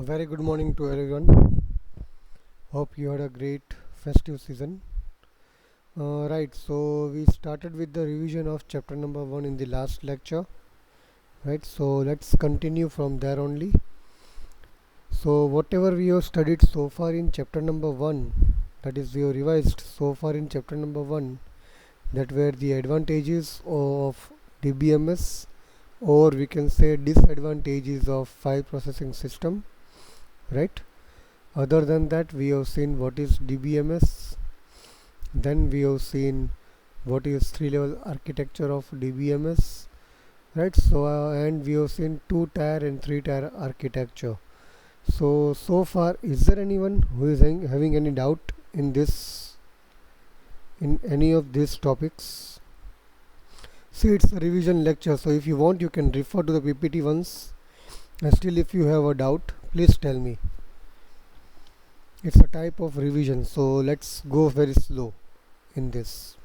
Very good morning to everyone. Hope you had a great festive season. Right, so we started with the revision of chapter number 1 in the last lecture. Right, so let's continue from there only. So, whatever we have studied so far in chapter number 1, that is, we have revised so far in chapter number 1, that were the advantages of DBMS, or we can say disadvantages of file processing system. Right. Other than that, we have seen what is DBMS, then we have seen what is three-level architecture of DBMS, right? So and we have seen two-tier and three-tier architecture. So far, is there anyone who is having any doubt in this, in any of these topics? See, it's a revision lecture, so if you want, you can refer to the PPT once. And still, if you have a doubt, please tell me. It's a type of revision, so let's go very slow in this.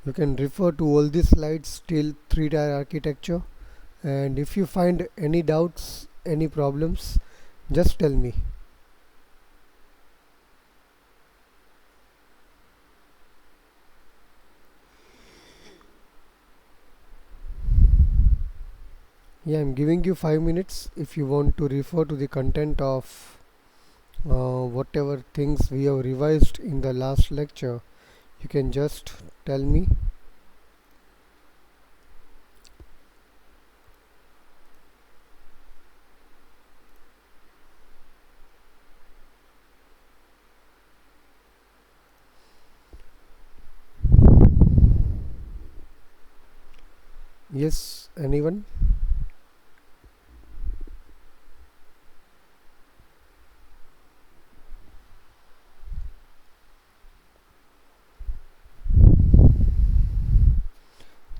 You can refer to all these slides till three-tier architecture, and if you find any doubts, any problems, just tell me. Yeah, I'm giving you 5 minutes if you want to refer to the content of whatever things we have revised in the last lecture. You can just tell me. Yes, anyone?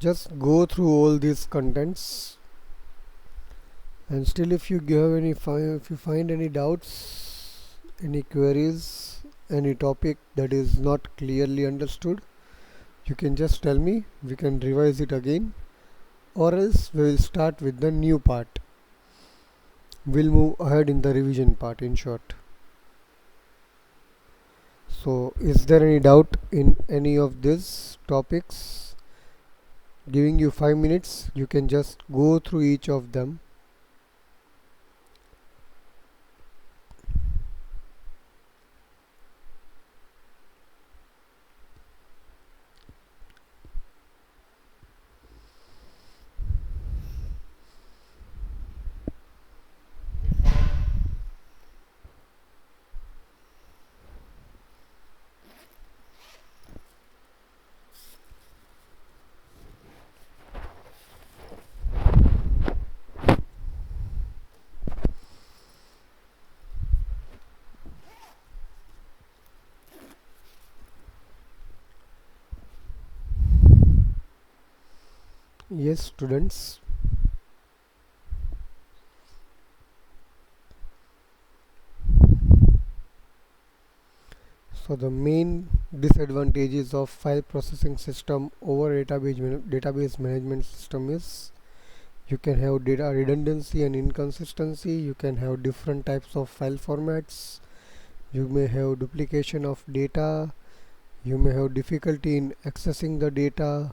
Just go through all these contents, and still if you have any if you find any doubts, any queries, any topic that is not clearly understood, you can just tell me. We can revise it again, or else we will start with the new part. We'll move ahead in the revision part, in short. So is there any doubt in any of these topics? Giving you 5 minutes, you can just go through each of them. Yes, students. So the main disadvantages of file processing system over database management system is you can have data redundancy and inconsistency, you can have different types of file formats, you may have duplication of data, you may have difficulty in accessing the data,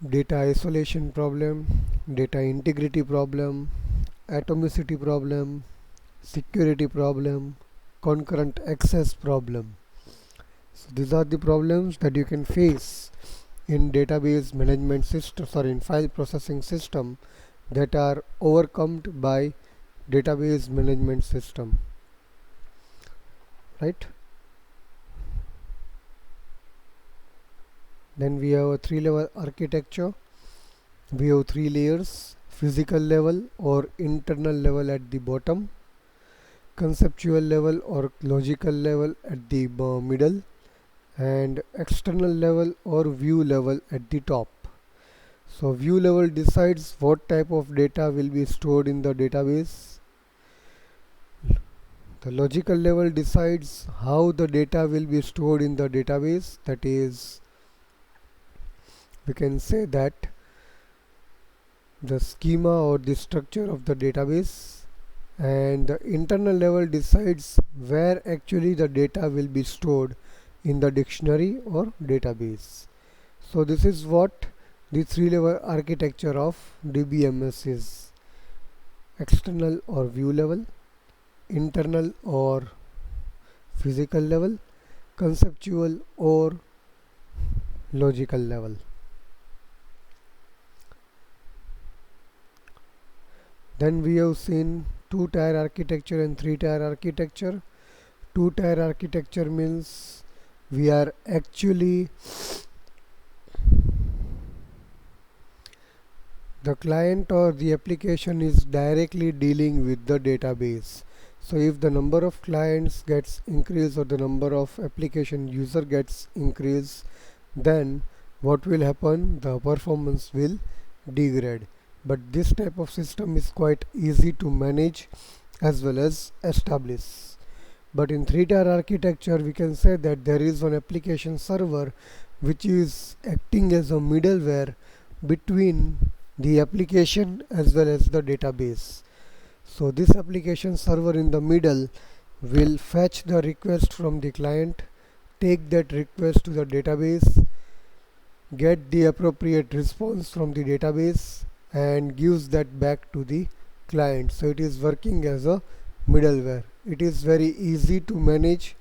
data isolation problem, data integrity problem, atomicity problem, security problem, concurrent access problem. So these are the problems that you can face in database management system, sorry, in file processing system, that are overcome by database management system, right? Then we have a three-level architecture. We have three layers: physical level or internal level at the bottom, conceptual level or logical level at the middle, and external level or view level at the top. So view level decides what type of data will be stored in the database. The logical level decides how the data will be stored in the database, that is we can say that the schema or the structure of the database, and the internal level decides where actually the data will be stored in the dictionary or database. So this is what the three-level architecture of DBMS is: external or view level, internal or physical level, conceptual or logical level. Then we have seen two-tier architecture and three-tier architecture. Two-tier architecture means we are actually, the client or the application is directly dealing with the database. So if the number of clients gets increased or the number of application user gets increased, then what will happen? The performance will degrade. But this type of system is quite easy to manage as well as establish. But in three-tier architecture, we can say that there is one application server which is acting as a middleware between the application as well as the database. So this application server in the middle will fetch the request from the client, take that request to the database, get the appropriate response from the database, and gives that back to the client. So it is working as a middleware. It is very easy to manage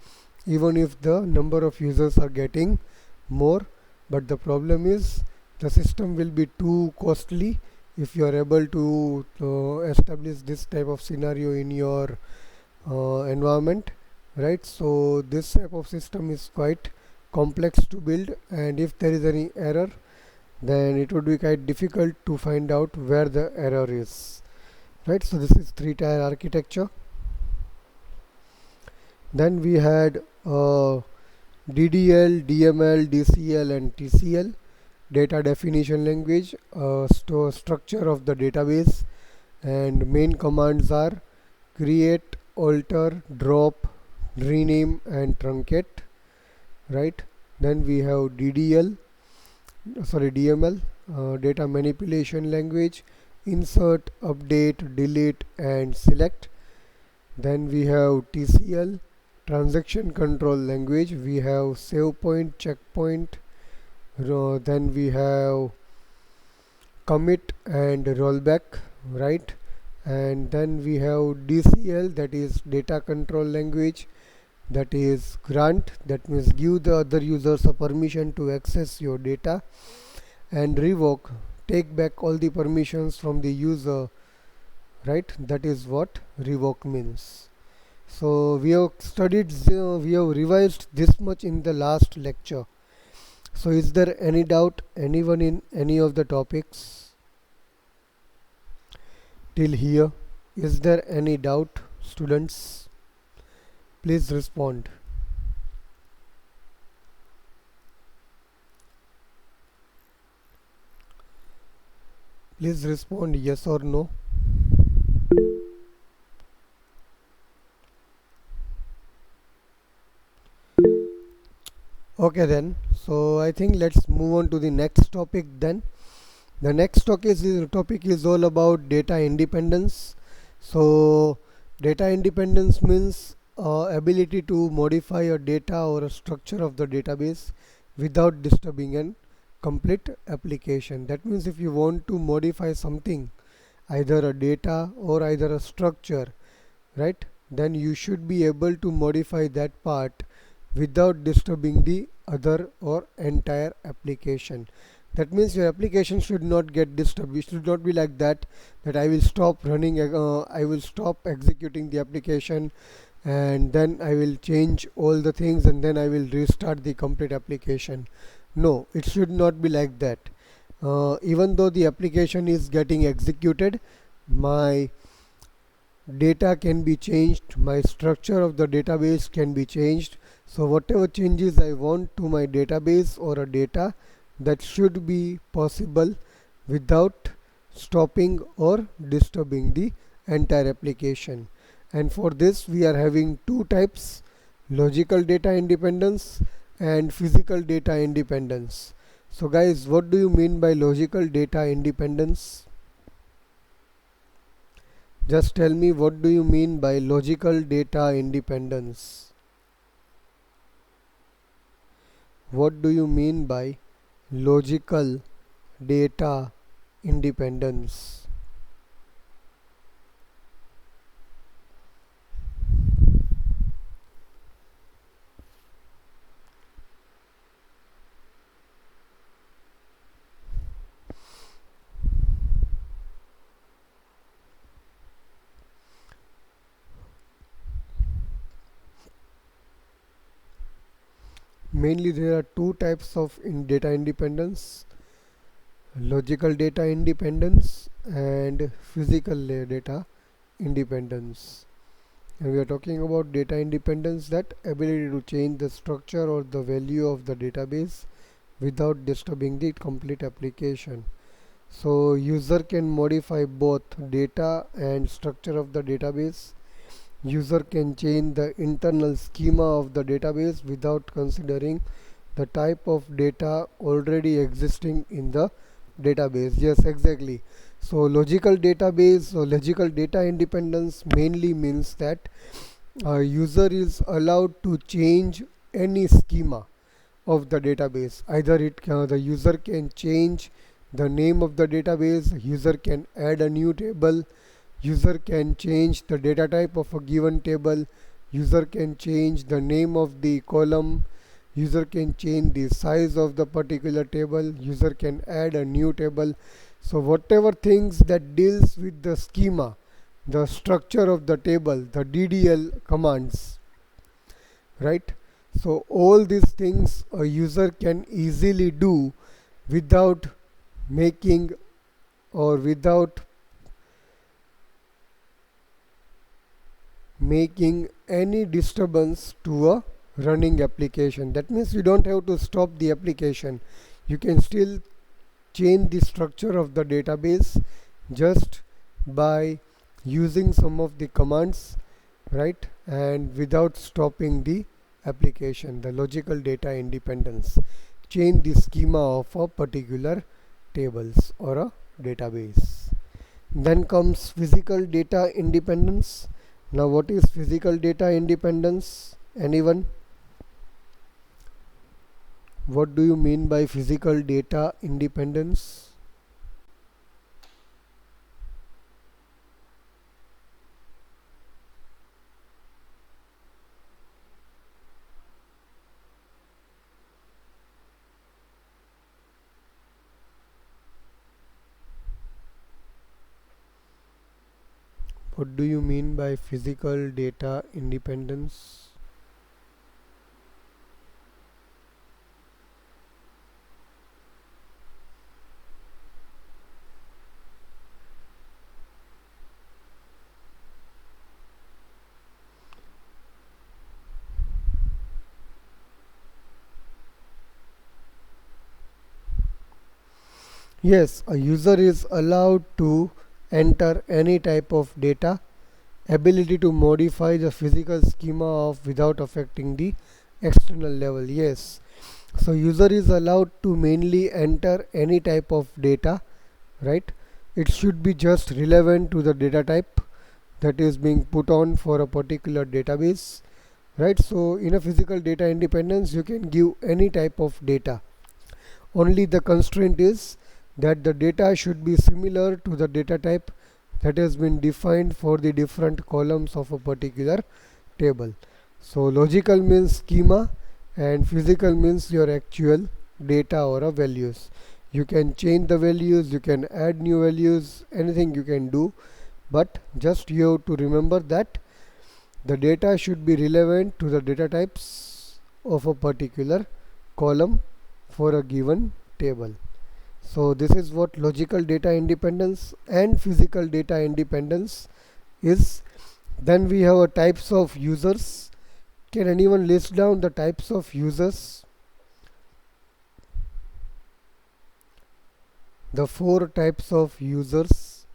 even if the number of users are getting more, but the problem is the system will be too costly if you are able to establish this type of scenario in your environment, right? So this type of system is quite complex to build, and if there is any error, then it would be quite difficult to find out where the error is, right? So this is three-tier architecture. Then we had DDL, DML, DCL and TCL, data definition language, structure of the database, and main commands are create, alter, drop, rename and truncate, right? Then we have DML, data manipulation language, insert, update, delete and select. Then we have TCL, transaction control language. We have save point, checkpoint. Then we have commit and rollback, right? And then we have DCL, that is data control language, that is grant, that means give the other users a permission to access your data, and revoke, take back all the permissions from the user, right? That is what revoke means. So we have studied, we have revised this much in the last lecture. So is there any doubt, anyone in any of the topics till here? Is there any doubt, students? Please respond. Please respond yes or no. Okay then, so I think let's move on to the next topic then. The next topic is all about data independence. So data independence means ability to modify a data or a structure of the database without disturbing an complete application. That means if you want to modify something, either a data or either a structure, right, then you should be able to modify that part without disturbing the other or entire application. That means your application should not get disturbed. It should not be like that I will stop running, I will stop executing the application, and then I will change all the things and then I will restart the complete application. No, it should not be like that. Even though the application is getting executed, my data can be changed, my structure of the database can be changed. So whatever changes I want to my database or a data, that should be possible without stopping or disturbing the entire application. And for this we are having two types: logical data independence and physical data independence. So guys, what do you mean by logical data independence? Just tell me, what do you mean by logical data independence? What do you mean by logical data independence? Mainly there are two types of data independence: logical data independence and physical data independence. And we are talking about data independence, that ability to change the structure or the value of the database without disturbing the complete application. So user can modify both data and structure of the database. User can change the internal schema of the database without considering the type of data already existing in the database. Yes, exactly. So logical database or logical data independence mainly means that a user is allowed to change any schema of the database. Either the user can change the name of the database, user can add a new table, user can change the data type of a given table, user can change the name of the column, user can change the size of the particular table, user can add a new table. So whatever things that deals with the schema, the structure of the table, the DDL commands, right? So all these things a user can easily do without making or without making any disturbance to a running application. That means you don't have to stop the application. You can still change the structure of the database just by using some of the commands, right? And without stopping the application. The logical data independence, change the schema of a particular tables or a database. Then comes physical data independence. Now what is physical data independence? Anyone? What do you mean by physical data independence? What do you mean by physical data independence? Yes, a user is allowed to enter any type of data, ability to modify the physical schema of without affecting the external level. Yes, so user is allowed to mainly enter any type of data, right? It should be just relevant to the data type that is being put on for a particular database, right? So in a physical data independence you can give any type of data. Only the constraint is that the data should be similar to the data type that has been defined for the different columns of a particular table. So logical means schema and physical means your actual data or a values. You can change the values, you can add new values, anything you can do, but just you have to remember that the data should be relevant to the data types of a particular column for a given table. So this is what logical data independence and physical data independence is. Then we have a types of users. Can anyone list down the types of users? The four types of users.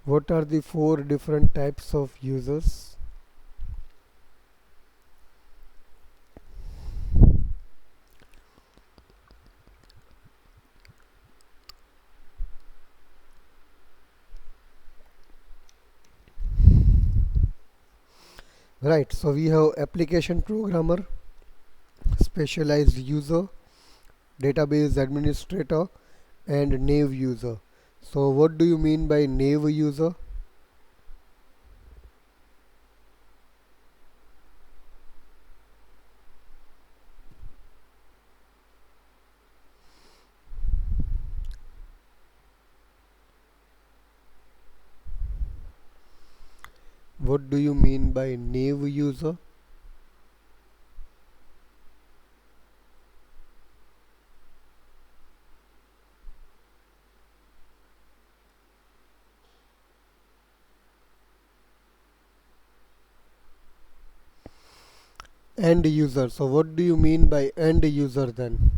What are the four different types of users? Right, so we have application programmer, specialized user, database administrator, and naive user. So what do you mean by naive user? What do you mean by naive user? End user. So what do you mean by end user then?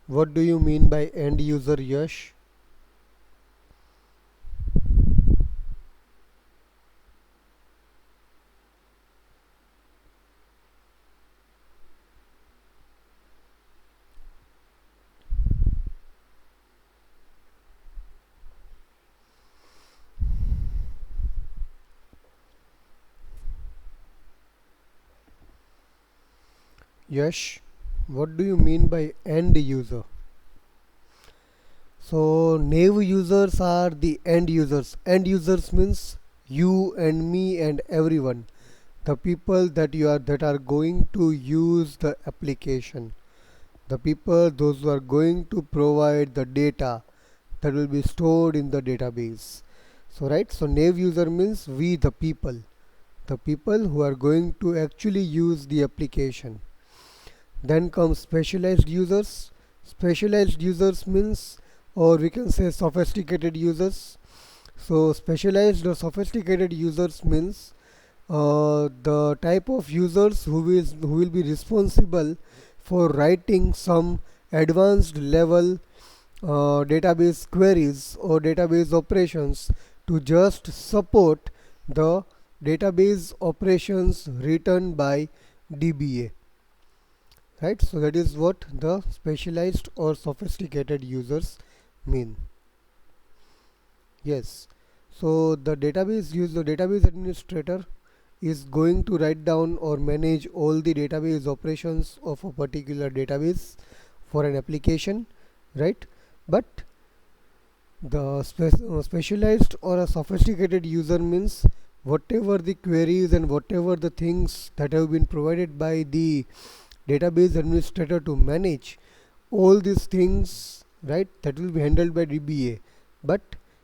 What do you mean by end user, Yash? Yash, what do you mean by end user? So naive users are the end users. End users means you and me and everyone. The people that are going to use the application. The people those who are going to provide the data that will be stored in the database. So right, so naive user means we the people. The people who are going to actually use the application. Then comes specialized users. Specialized users means, or we can say sophisticated users. So specialized or sophisticated users means the type of users who will be responsible for writing some advanced level database queries or database operations to just support the database operations written by DBA. Right, so that is what the specialized or sophisticated users mean. Yes, so the database administrator is going to write down or manage all the database operations of a particular database for an application, right? But the specialized or a sophisticated user means whatever the queries and whatever the things that have been provided by the database administrator to manage all these things, right, that will be handled by DBA. But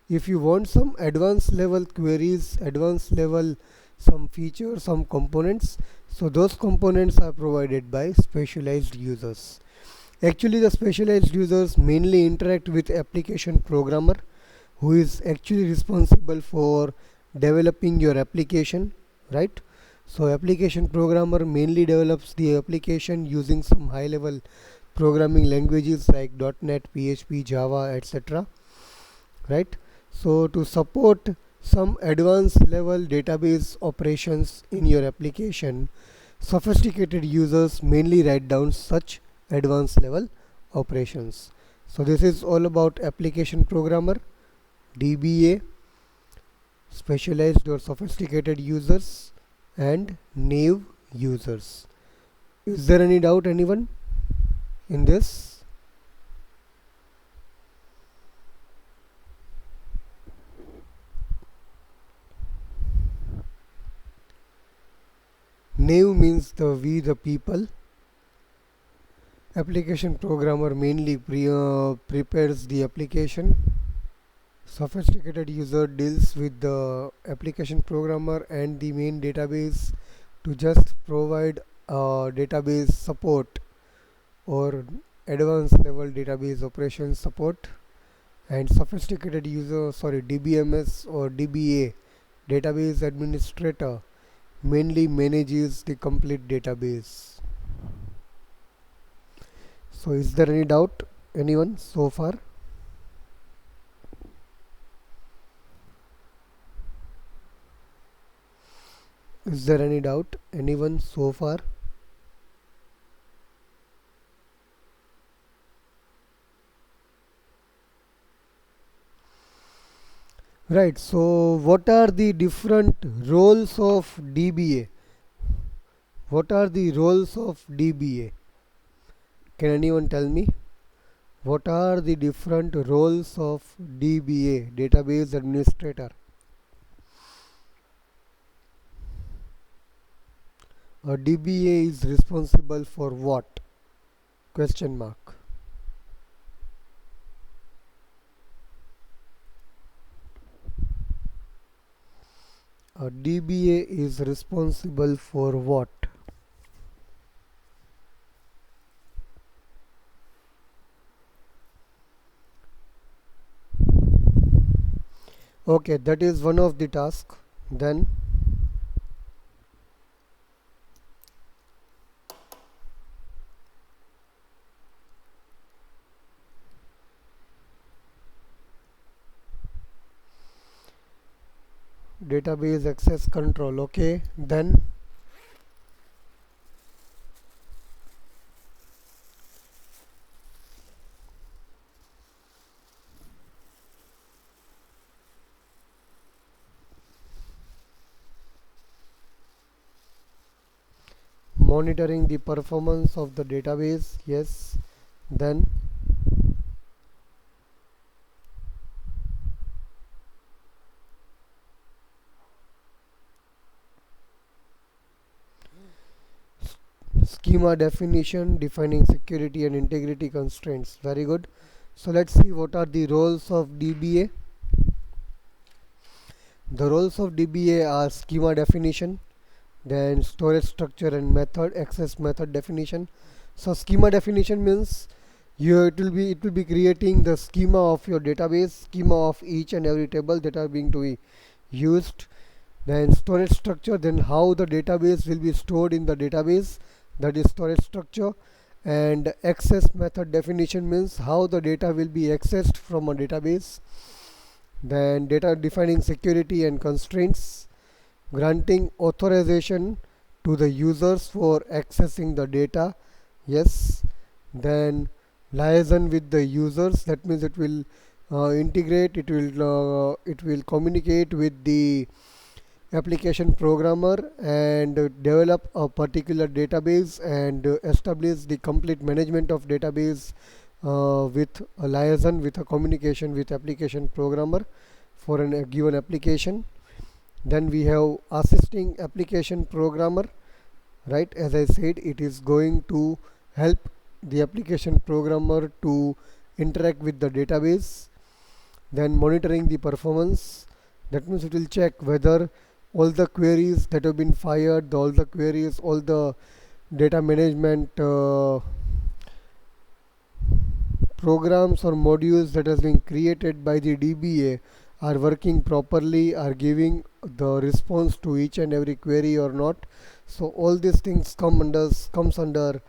if you want some advanced level queries, advanced level some features, some components, so those components are provided by specialized users. Actually the specialized users mainly interact with application programmer, who is actually responsible for developing your application, right? So application programmer mainly develops the application using some high level programming languages like .NET, PHP, Java, etc. Right? So to support some advanced level database operations in your application, sophisticated users mainly write down such advanced level operations. So this is all about application programmer, DBA, specialized or sophisticated users, and naive users. Is there any doubt, anyone, in this? Naive means the people. Application programmer mainly prepares the application. Sophisticated user deals with the application programmer and the main database to just provide database support or advanced level database operation support. and sophisticated user, DBMS or DBA, database administrator, mainly manages the complete database. So is there any doubt, anyone so far? Is there any doubt, anyone so far? Right, so what are the different roles of DBA? What are the roles of DBA? Can anyone tell me? What are the different roles of DBA, database administrator? A DBA is responsible for what? Question mark. A DBA is responsible for what? Okay, that is one of the tasks. Then database access control. Okay, then monitoring the performance of the database. Yes, then schema definition, defining security and integrity constraints. Very good. So let's see what are the roles of DBA. The roles of DBA are schema definition, then storage structure and method, access method definition. So schema definition means it will be creating the schema of your database, schema of each and every table that are being to be used. Then storage structure, then how the database will be stored in the database, that is storage structure. And access method definition means how the data will be accessed from a database. Then data defining security and constraints, granting authorization to the users for accessing the data. Yes. Then liaison with the users, that means it will integrate, it will communicate with the application programmer and develop a particular database and establish the complete management of database with a liaison, with a communication with application programmer for a given application. Then we have assisting application programmer, right? As I said, it is going to help the application programmer to interact with the database. Then monitoring the performance, that means it will check whether all the queries that have been fired, all the queries, all the data management programs or modules that has been created by the DBA are working properly, are giving the response to each and every query or not. So all these things comes under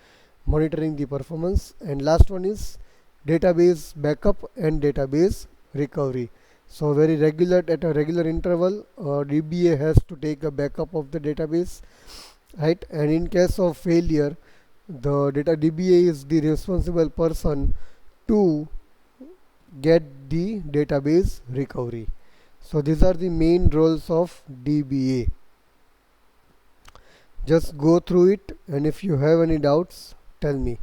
monitoring the performance. And last one is database backup and database recovery. So very regular, at a regular interval, DBA has to take a backup of the database, right? And in case of failure, the data DBA is the responsible person to get the database recovery. So these are the main roles of DBA. Just go through it, and if you have any doubts, tell me.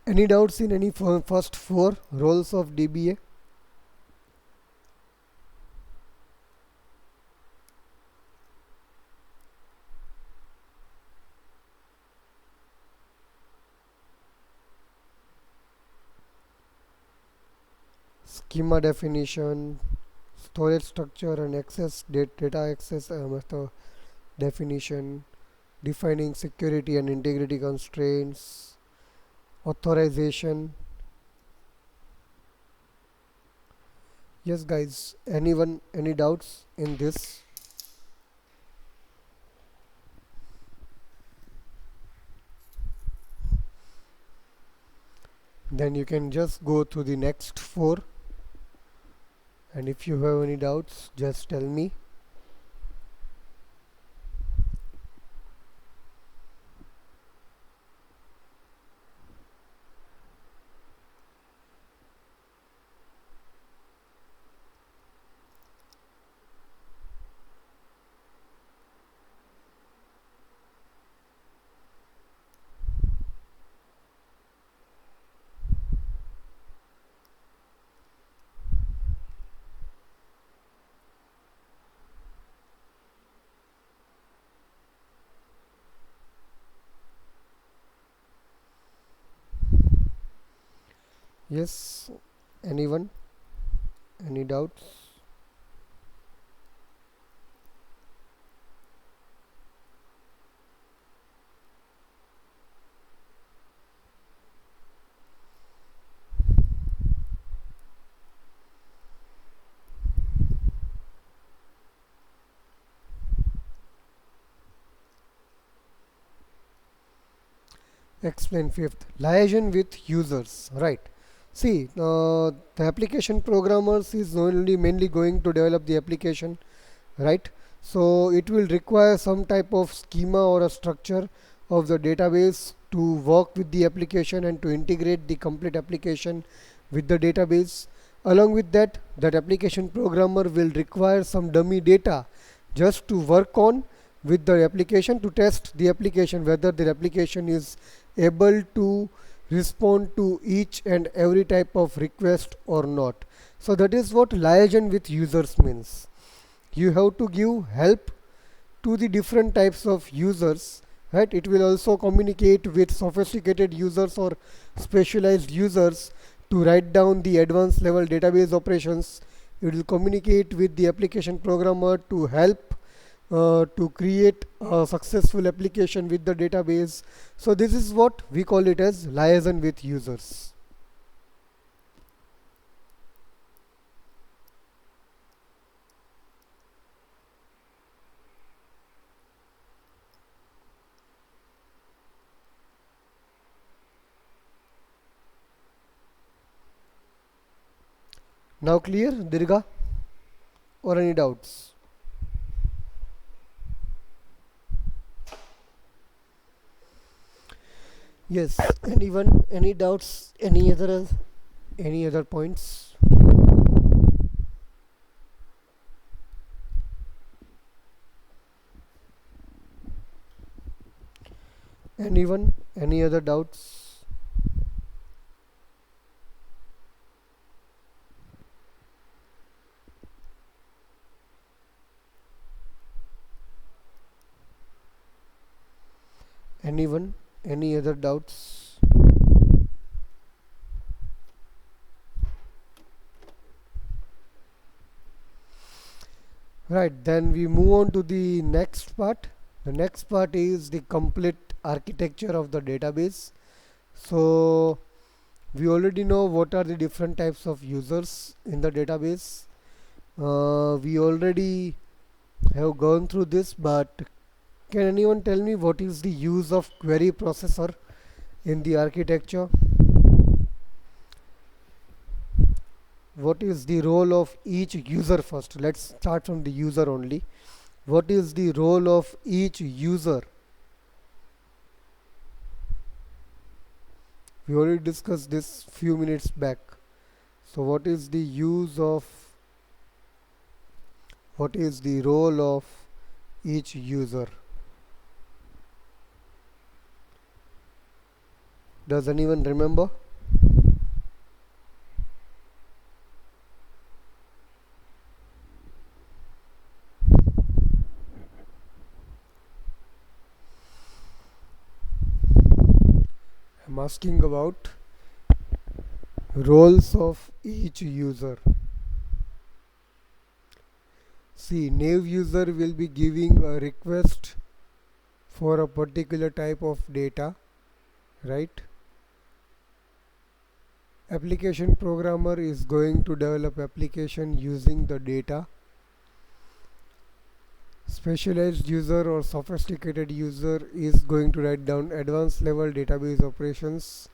Any doubts in any first four roles of DBA? Schema definition, storage structure and access, data access method definition, defining security and integrity constraints, authorization. Yes guys, anyone, any doubts in this? Then you can just go to the next four, and if you have any doubts just tell me. Yes, anyone, any doubts? Explain fifth, liaison with users, right? See, the application programmers is only mainly going to develop the application, right? So it will require some type of schema or a structure of the database to work with the application and to integrate the complete application with the database. Along with that, that application programmer will require some dummy data just to work on with the application, to test the application whether the application is able to respond to each and every type of request or not. So that is what liaison with users means. You have to give help to the different types of users, right? It will also communicate with sophisticated users or specialized users to write down the advanced level database operations. It will communicate with the application programmer to help to create a successful application with the database. So this is what we call it as liaison with users. Now clear, Dirga, or any doubts? Yes, anyone, any doubts, any other points? Anyone, any other doubts? Anyone, any other doubts? Right, then we move on to the next part. The next part is the complete architecture of the database. So we already know what are the different types of users in the database. We already have gone through this, but can anyone tell me what is the use of query processor in the architecture? What is the role of each user first? Let's start from the user only. What is the role of each user? We already discussed this few minutes back. So what is the role of each user? Does anyone remember? I'm asking about roles of each user. See, naive user will be giving a request for a particular type of data, right? Application programmer is going to develop application using the data. Specialized user or sophisticated user is going to write down advanced level database operations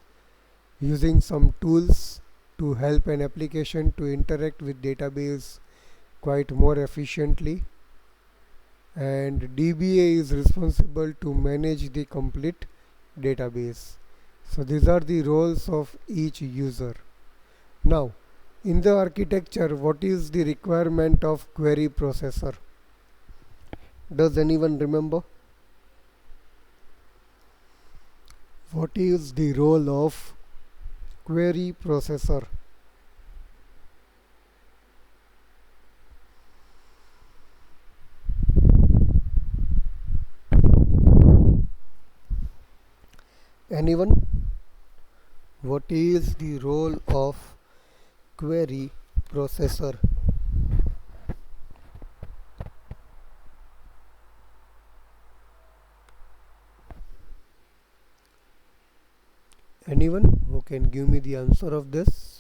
using some tools to help an application to interact with database quite more efficiently. And DBA is responsible to manage the complete database. So these are the roles of each user. Now, in the architecture, what is the requirement of query processor? Does anyone remember? What is the role of query processor? Anyone? What is the role of query processor? Anyone who can give me the answer of this?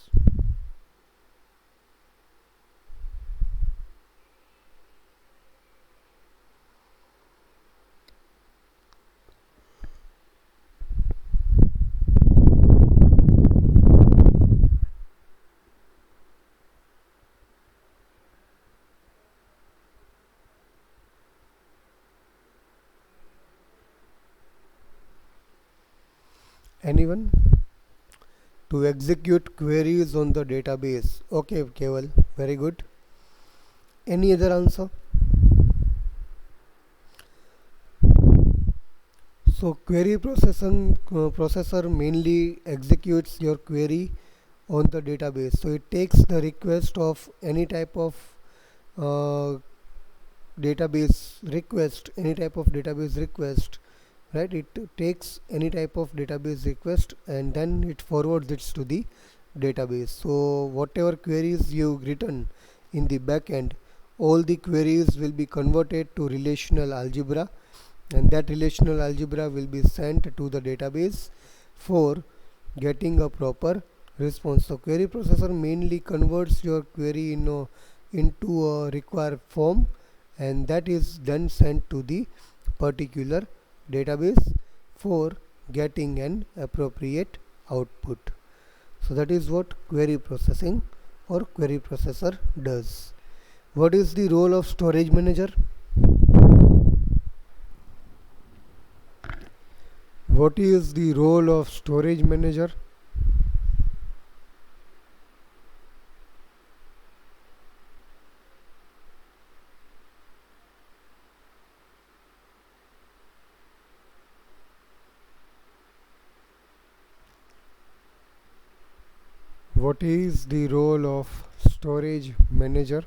Anyone? To execute queries on the database. Okay, Keval, very good. Any other answer? So query processor mainly executes your query on the database. So it takes the request of any type of uh, any type of database request, right? It takes any type of database request and then it forwards it to the database. So whatever queries you've written in the backend, all the queries will be converted to relational algebra, and that relational algebra will be sent to the database for getting a proper response. So query processor mainly converts your query into a required form, and that is then sent to the particular database for getting an appropriate output. So that is what query processing or query processor does. What is the role of storage manager? What is the role of storage manager? What is the role of storage manager?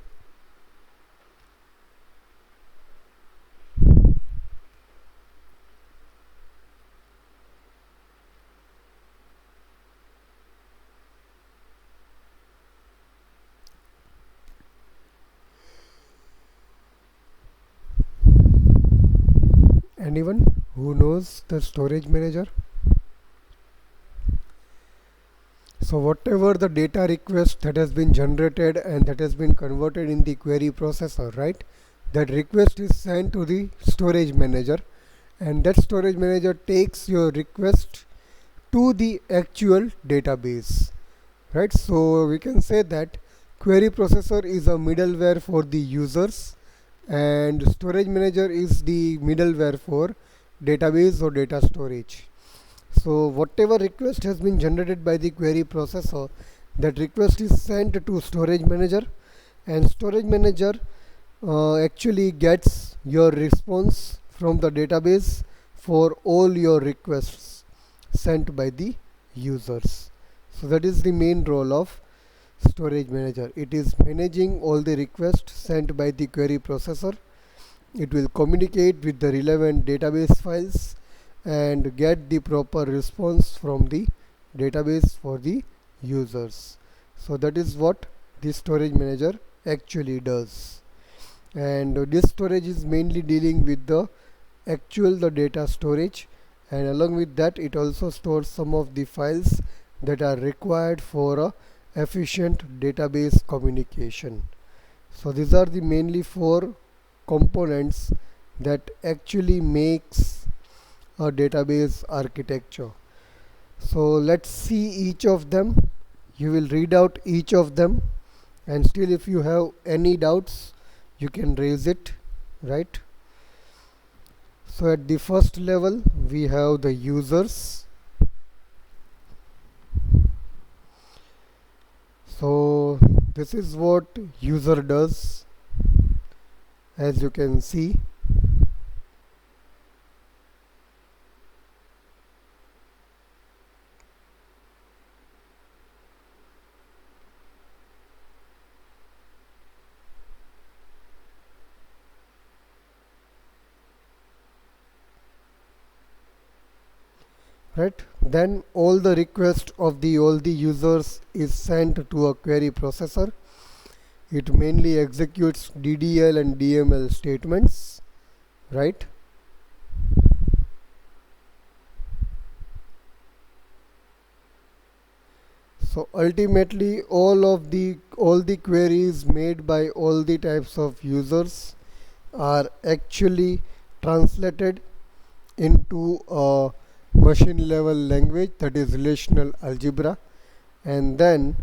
Anyone who knows the storage manager? So whatever the data request that has been generated and that has been converted in the query processor, right? That request is sent to the storage manager, and that storage manager takes your request to the actual database, right? So we can say that query processor is a middleware for the users and storage manager is the middleware for database or data storage. So whatever request has been generated by the query processor, that request is sent to storage manager, and storage manager actually gets your response from the database for all your requests sent by the users. So that is the main role of storage manager. It is managing all the requests sent by the query processor. It will communicate with the relevant database files and get the proper response from the database for the users. So that is what the storage manager actually does. And this storage is mainly dealing with the the data storage, and along with that it also stores some of the files that are required for a efficient database communication. So these are the mainly four components that actually makes a database architecture. So let's see each of them. You will read out each of them, and still if you have any doubts you can raise it, right? So at the first level we have the users. So this is what user does, as you can see. Right, then all the request of all the users is sent to a query processor. It mainly executes DDL and DML statements, right? So ultimately all the queries made by all the types of users are actually translated into a machine level language, that is relational algebra, and then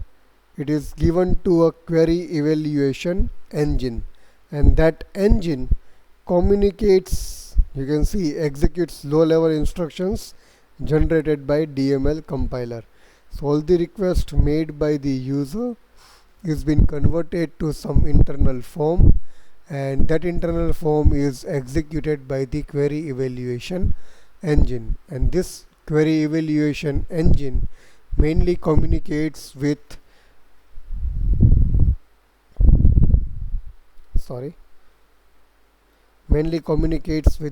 it is given to a query evaluation engine, and that engine communicates, you can see, executes low level instructions generated by DML compiler. So all the request made by the user is been converted to some internal form, and that internal form is executed by the query evaluation engine, and this query evaluation engine mainly communicates with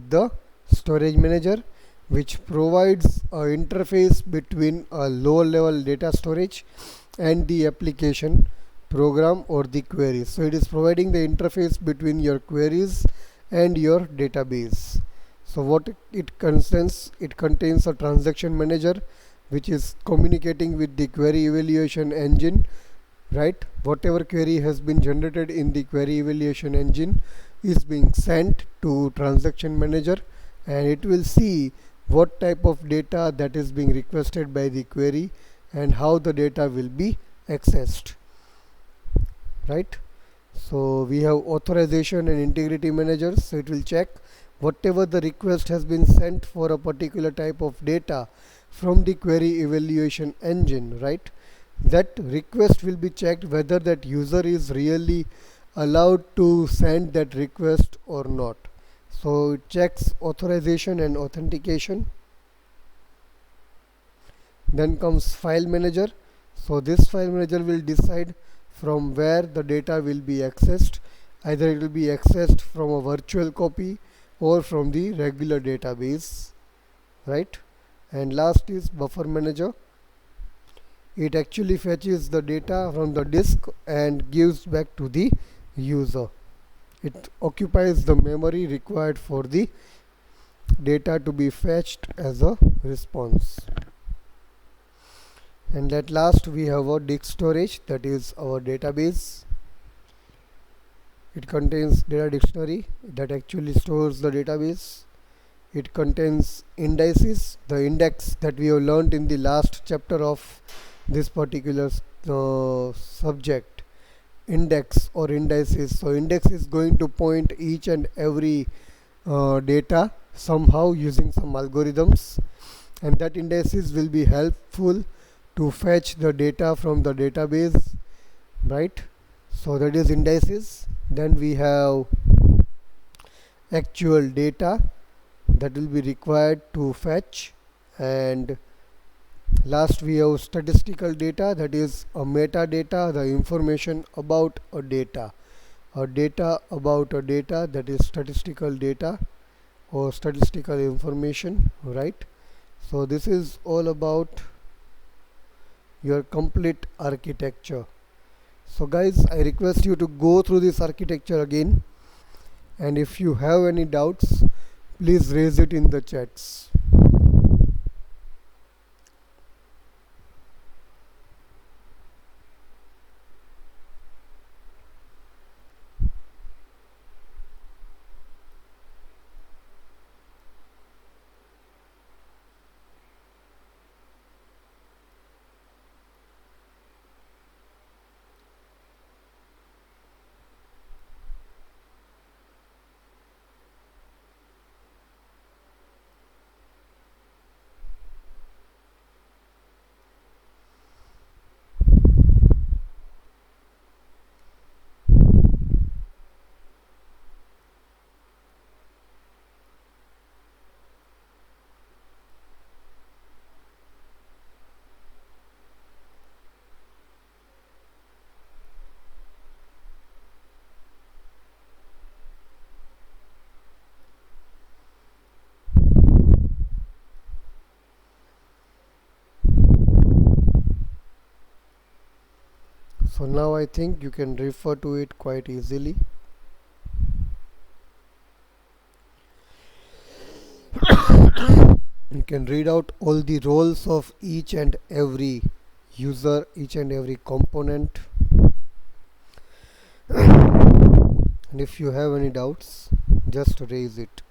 the storage manager, which provides an interface between a low level data storage and the application program or the query. So it is providing the interface between your queries and your database. So what it contains a transaction manager which is communicating with the query evaluation engine, right? Whatever query has been generated in the query evaluation engine is being sent to transaction manager, and it will see what type of data that is being requested by the query and how the data will be accessed, right? So we have authorization and integrity managers. So it will check whatever the request has been sent for a particular type of data from the query evaluation engine, right? That request will be checked whether that user is really allowed to send that request or not. So it checks authorization and authentication. Then comes file manager. So this file manager will decide from where the data will be accessed. Either it will be accessed from a virtual copy or from the regular database, right? And last is buffer manager. It actually fetches the data from the disk and gives back to the user. It occupies the memory required for the data to be fetched as a response. And at last we have a disk storage, that is our database. It contains data dictionary that actually stores the database. It contains indices, the index that we have learned in the last chapter of this particular subject, index or indices. So index is going to point each and every data somehow using some algorithms, and that indices will be helpful to fetch the data from the database, right? So that is indices. Then we have actual data that will be required to fetch, and Last we have statistical data, that is a metadata, the information about a data. A data about a data, that is statistical data or statistical information, right? So this is all about your complete architecture. So guys, I request you to go through this architecture again, and if you have any doubts, please raise it in the chats. So now I think you can refer to it quite easily. You can read out all the roles of each and every user, each and every component. And if you have any doubts, just raise it.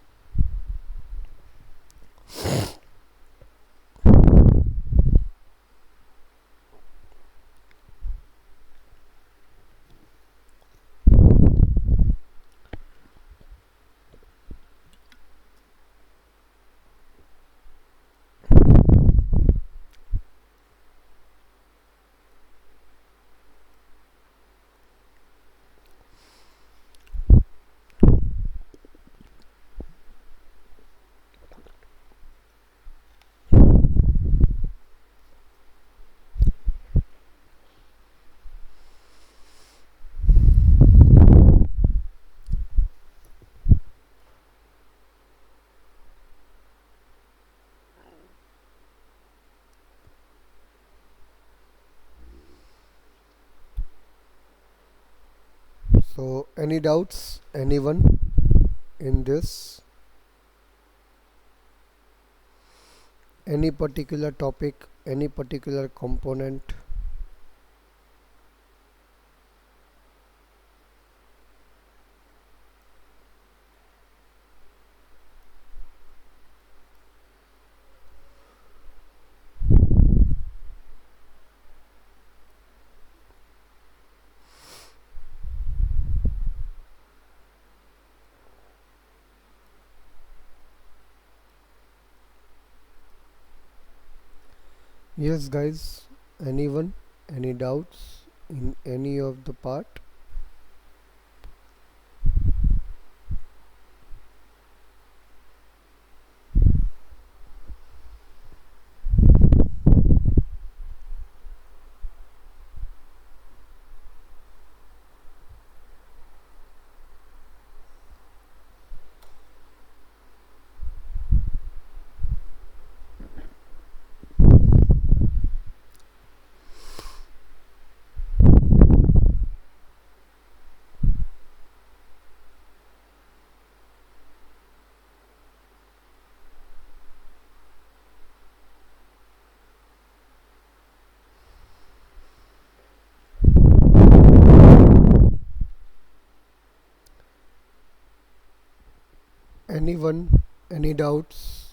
So any doubts, anyone in this, any particular topic, any particular component? Yes guys, anyone, any doubts in any of the part? Anyone, any doubts?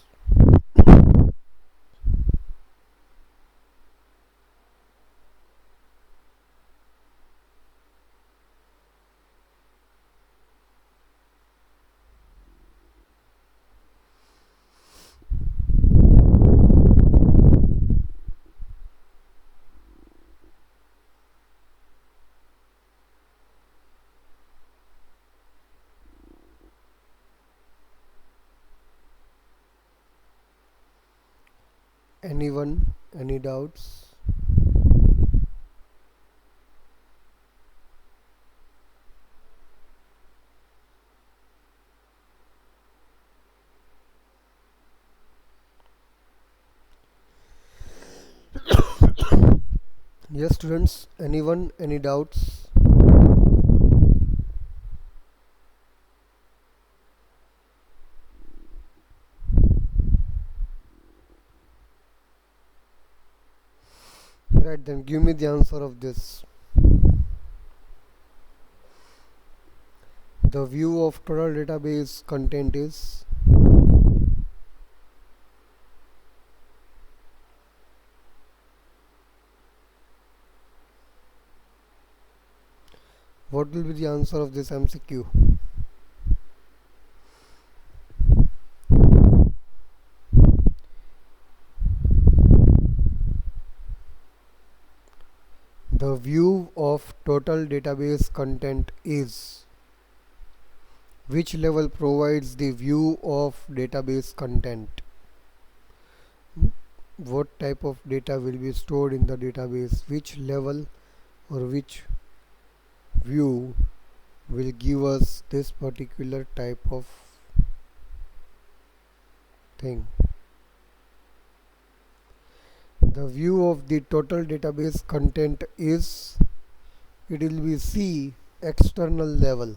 Anyone? Any doubts? Yes, students. Anyone? Any doubts? Right, then give me the answer of this. The view of total database content is. What will be the answer of this MCQ? The view of total database content is. Which level provides the view of database content? What type of data will be stored in the database? Which level or which view will give us this particular type of thing? The view of the total database content is, it will be C, external level.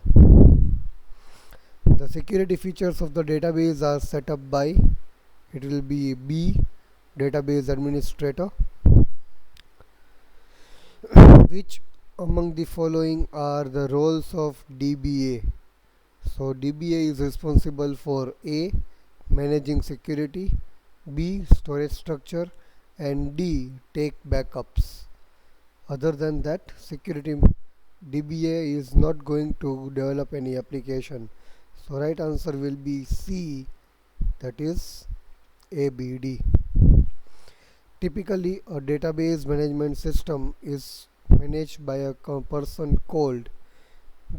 The security features of the database are set up by, it will be B, database administrator. Which among the following are the roles of DBA? So DBA is responsible for A, managing security, B, storage structure, and D, take backups. Other than that, security DBA is not going to develop any application. So right answer will be C, that is ABD. Typically, a database management system is managed by a person called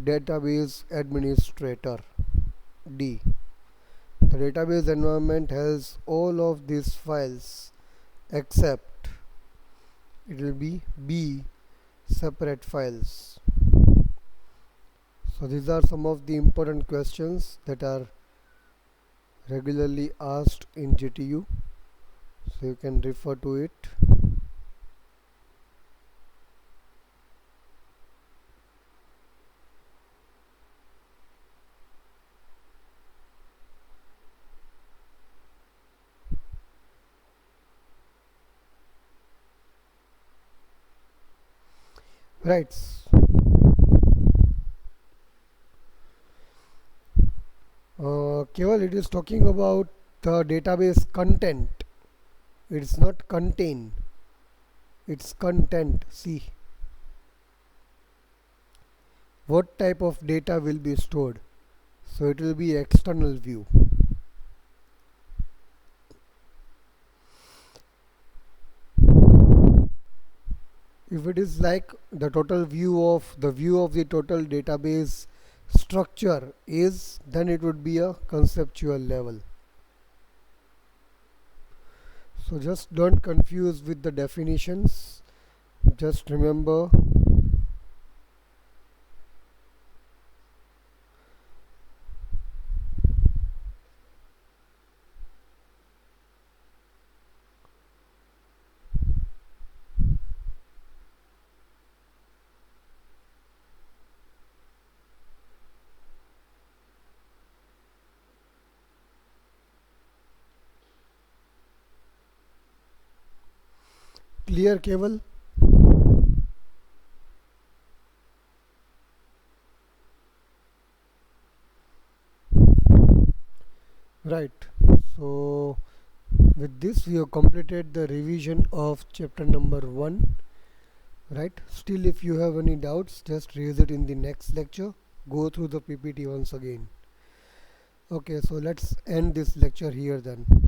database administrator. D. The database environment has all of these files except, it will be B, separate files. So these are some of the important questions that are regularly asked in GTU, so you can refer to it. Right. Keval, it is talking about the database content. It's not contain, it's content. See, what type of data will be stored? So it will be external view. If it is like the total view of the total database structure is, then it would be a conceptual level. So just don't confuse with the definitions. Just remember clear, Keval. Right. So with this we have completed the revision of chapter number 1. Right. Still, if you have any doubts, just raise it in the next lecture. Go through the PPT once again. Okay, so let's end this lecture here then.